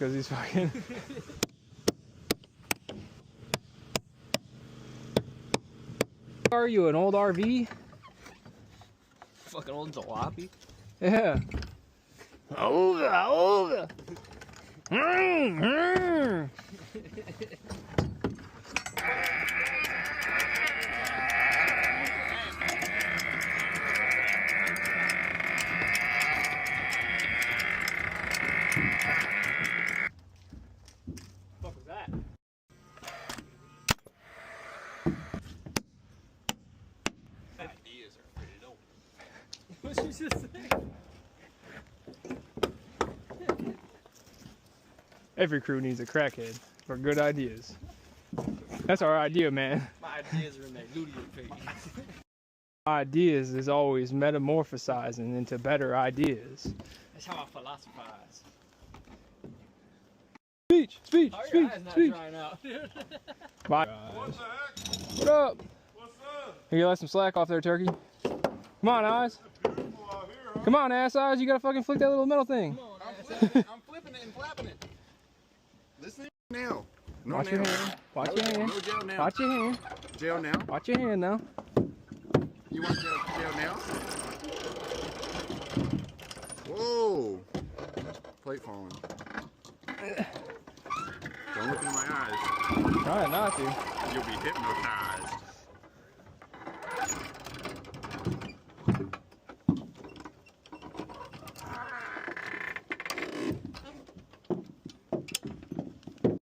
Because he's fucking. Are you an old RV? Fucking old jalopy. Yeah. Olga. What was that? Ideas are pretty dope. What you just say? Every crew needs a crackhead for good ideas. That's our idea, man. My ideas are in that Ludian page. Ideas is always metamorphosizing into better ideas. That's how I philosophize. Speech, speech, How are your speech, eyes not speech. drying out, dude? Bye. What the heck? What up? What's up? You let some slack off there, turkey. Come on, eyes. Beautiful out here, huh? Come on, ass eyes. You gotta fucking flick that little metal thing. I'm flipping it and flapping it. Listen now. No Watch your nail. hand. Watch your hand. No jail now. Watch your hand. Jail now. Watch your hand now. You want jail now? Whoa. Plate falling. Don't look into my eyes. Try not to. You'll be hypnotized.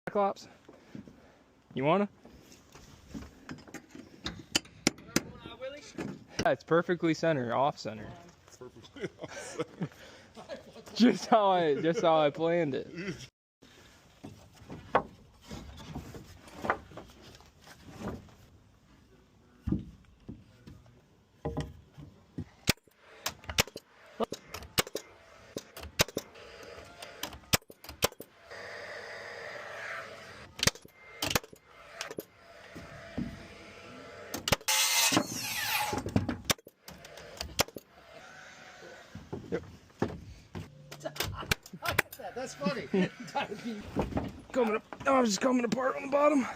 Cyclops. You wanna? Yeah, it's perfectly center, off center. Perfectly. Just how I planned it. That's funny. Coming up. Oh, I'm just coming apart on the bottom.